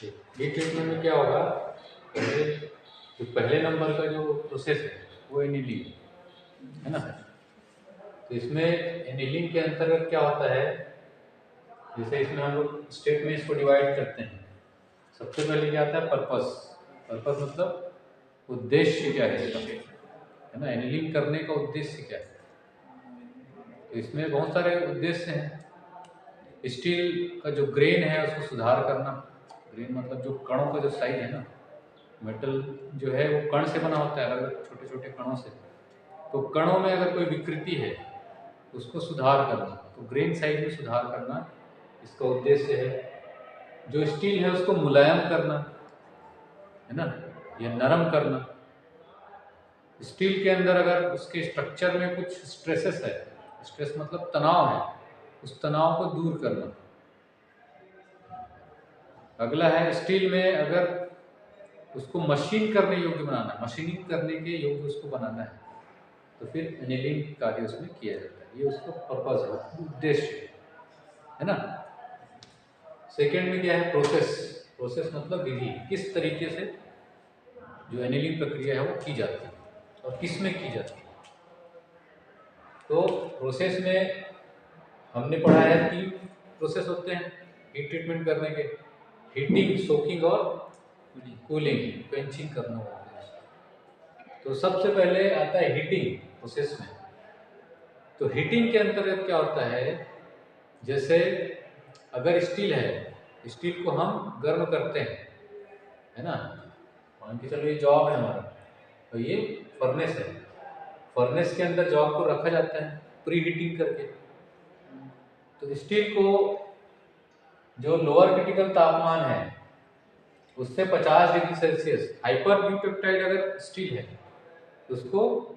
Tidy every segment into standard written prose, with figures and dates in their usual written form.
Heat treatment में क्या होगा, पहले जो पहले नंबर का जो प्रोसेस है वो एनीलिंग है ना। तो इसमें एनीलिंग के अंतर्गत क्या होता है, जैसे इसमें हम लोग स्टेप में इसको डिवाइड करते हैं। सबसे पहले क्या आता है, पर्पस। पर्पस मतलब उद्देश्य क्या है इसका, है ना। एनीलिंग करने का उद्देश्य क्या है, तो इसमें बहुत सारे उद्देश्य हैं। स्टील का जो ग्रेन है उसको सुधार करना। ग्रेन मतलब जो कणों का जो साइज है ना, मेटल जो है वो कण से बना होता है, अलग छोटे छोटे कणों से। तो कणों में अगर कोई विकृति है उसको सुधार करना, तो ग्रेन साइज में सुधार करना इसका उद्देश्य है। जो स्टील है उसको मुलायम करना, है ना, या नरम करना। स्टील के अंदर अगर उसके स्ट्रक्चर में कुछ स्ट्रेसेस है, स्ट्रेस मतलब तनाव है, उस तनाव को दूर करना। अगला है स्टील में अगर उसको मशीन करने योग्य बनाना, मशीनिंग करने के योग्य उसको बनाना है, तो फिर एनीलिंग कार्य उसमें किया जाता है। ये उसका पर्पज है, उद्देश्य है ना। सेकेंड में क्या है, प्रोसेस। प्रोसेस मतलब विधि, किस तरीके से जो एनीलिंग प्रक्रिया है वो की जाती है और किस में की जाती है। तो प्रोसेस में हमने पढ़ा है 3 प्रोसेस होते हैं हीट ट्रीटमेंट करने के, हीटिंग, सोकिंग और कूलिंग, क्वेंचिंग करना होता है। तो सबसे पहले आता है हीटिंग प्रोसेस में। तो हीटिंग के अंतर्गत क्या होता है, जैसे अगर स्टील है, स्टील को हम गर्म करते हैं, है ना। मान के चलो ये जॉब है हमारा, तो ये फर्नेस है। फर्नेस के अंदर जॉब को रखा जाता है प्री हीटिंग करके। तो स्टील को जो लोअर क्रिटिकल तापमान है उससे 50 डिग्री सेल्सियस, हाइपर न्यूक्लियोटाइड अगर स्टील है उसको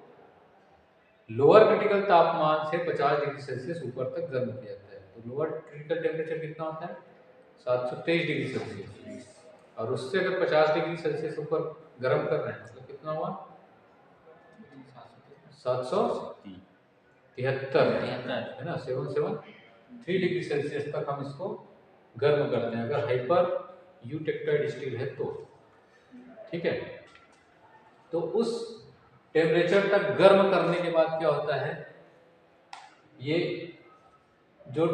लोअर क्रिटिकल तापमान से 50 डिग्री सेल्सियस ऊपर तक गर्म किया जाता है। तो लोअर क्रिटिकल टेम्परेचर कितना होता है, 723 डिग्री सेल्सियस। और उससे अगर 50 डिग्री सेल्सियस ऊपर गर्म कर रहे हैं, मतलब कितना हुआ, 773 है ना, 773 डिग्री सेल्सियस तक हम इसको गर्म करते हैं अगर हाइपर यूटेक्टाइड स्टील है तो, ठीक है। तो उस टेम्परेचर तक गर्म करने के बाद क्या होता है, ये जो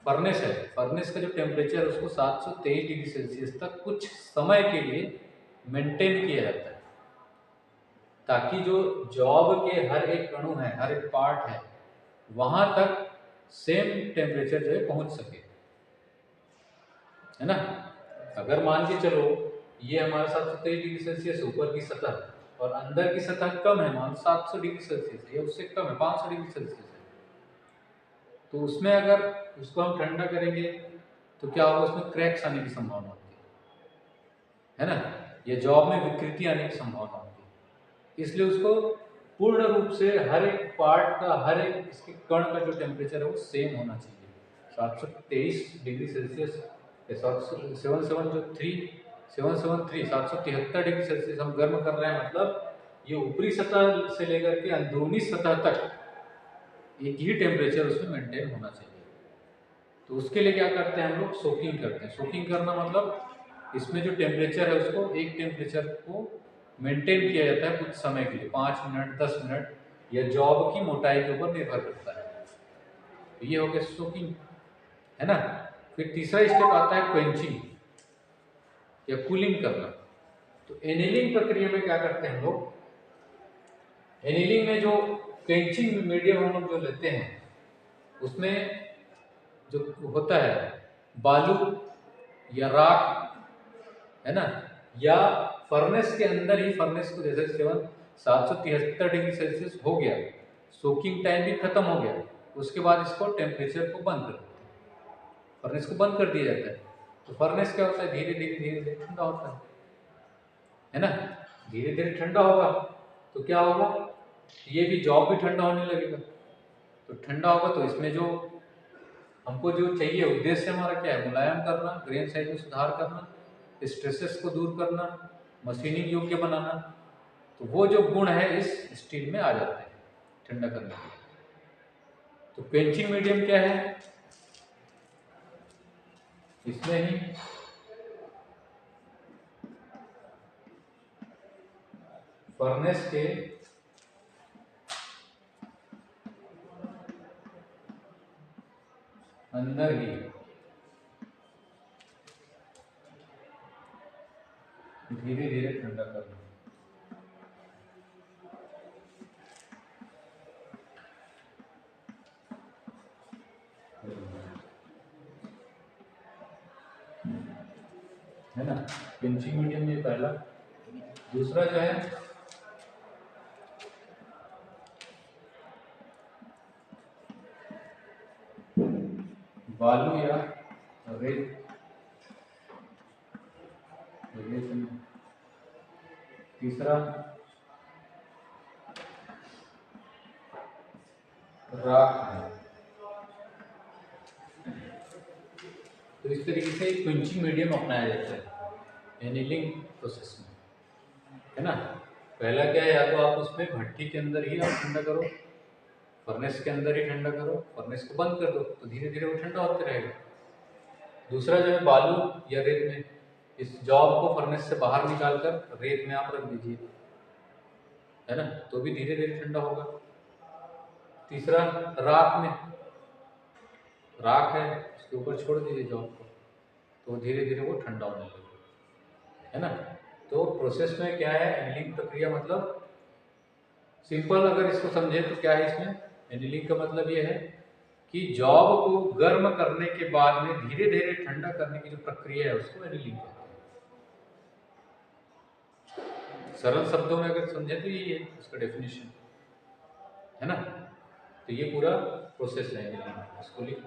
फर्नेस है, फर्नेस का जो टेम्परेचर है उसको 723 डिग्री सेल्सियस तक कुछ समय के लिए मेंटेन किया जाता है, ताकि जो जॉब के हर एक अणु है, हर एक पार्ट है, वहां तक सेम टेम्परेचर जो है पहुंच सके, है ना। अगर मान के चलो ये हमारा 723 डिग्री सेल्सियस ऊपर की सतह और अंदर की सतह कम है, मान 700 डिग्री सेल्सियस है या उससे कम है, 500 डिग्री सेल्सियस है, तो उसमें अगर उसको हम ठंडा करेंगे तो क्या होगा, उसमें क्रैक्स आने की संभावना होती है ना, या जॉब में विकृति आने की संभावना होती है। इसलिए उसको पूर्ण रूप से हर एक पार्ट का, हर एक इसके कण का जो टेम्परेचर है वो सेम होना चाहिए। 723 डिग्री सेल्सियस, 773 डिग्री सेल्सियस हम गर्म कर रहे हैं, मतलब ये ऊपरी सतह से लेकर के अंदरूनी सतह तक एक ही टेम्परेचर उसमें मेंटेन होना चाहिए। तो उसके लिए क्या करते हैं हम लोग, सोकिंग करते हैं। सोकिंग करना मतलब इसमें जो टेम्परेचर है उसको, एक टेम्परेचर को मेंटेन किया जाता है कुछ समय के लिए, 5 मिनट 10 मिनट, या जॉब की मोटाई के ऊपर निर्भर करता है। तो ये हो गया सोकिंग, है ना। फिर तीसरा स्टेप आता है क्वेंचिंग या कूलिंग करना। तो एनीलिंग प्रक्रिया में क्या करते हैं हम लोग, एनीलिंग में जो क्वेंचिंग मीडियम हम लोग जो लेते हैं उसमें जो होता है बालू या राख, है ना, या फर्नेस के अंदर ही, फर्नेस को जैसे 773 डिग्री सेल्सियस हो गया, सोकिंग टाइम भी खत्म हो गया, उसके बाद इसको टेम्परेचर को बंद कर देते हैं, फर्नेस को बंद कर दिया जाता है। तो फर्नेस क्या होता है, धीरे धीरे धीरे धीरे ठंडा होता है ना। धीरे धीरे ठंडा होगा तो क्या होगा, ये भी जॉब भी ठंडा होने लगेगा। तो ठंडा होगा तो इसमें जो हमको जो चाहिए, उद्देश्य हमारा क्या है, मुलायम करना, ग्रेन साइज में सुधार करना, स्ट्रेसेस को दूर करना, मशीनिंग योग्य बनाना। तो वो जो गुण है इस स्टील में आ जाते हैं ठंडा करने के लिए। तो क्वेंचिंग मीडियम क्या है, इसमें ही फर्नेस के अंदर ही धीरे धीरे ठंडा करना। है ना, पिंचिंग मीडियम ये पहला। दूसरा जो है बालू या रेत। तीसरा राख है। तो इस तरीके से पिंचिंग मीडियम अपनाया जाता है एनीलिंग प्रोसेस में, है ना। पहला क्या है, या तो आप उसमें भट्टी के अंदर ही आप ठंडा करो, फर्नेस के अंदर ही ठंडा करो, फर्नेस को बंद कर दो तो धीरे धीरे वो ठंडा होते रहेगा। दूसरा जो है बालू या रेत में, इस जॉब को फर्नेस से बाहर निकालकर रेत में आप रख दीजिए, है ना, तो भी धीरे धीरे ठंडा होगा। तीसरा राख में, राख है उसके ऊपर छोड़ दीजिए जॉब को, तो धीरे धीरे वो ठंडा होने लगेगा, है ना। तो प्रोसेस में क्या है, एनीलिंग प्रक्रिया मतलब सिंपल अगर इसको समझे तो क्या है, इसमें एनीलिंग का मतलब ये है कि जॉब को गर्म करने के बाद में धीरे धीरे ठंडा करने की जो प्रक्रिया है उसको एनीलिंग कहते हैं। सरल शब्दों में अगर समझे तो ये है उसका डेफिनेशन, है ना। तो ये पूरा प्रोसेस है एनीलिंग, इसको लिख लो।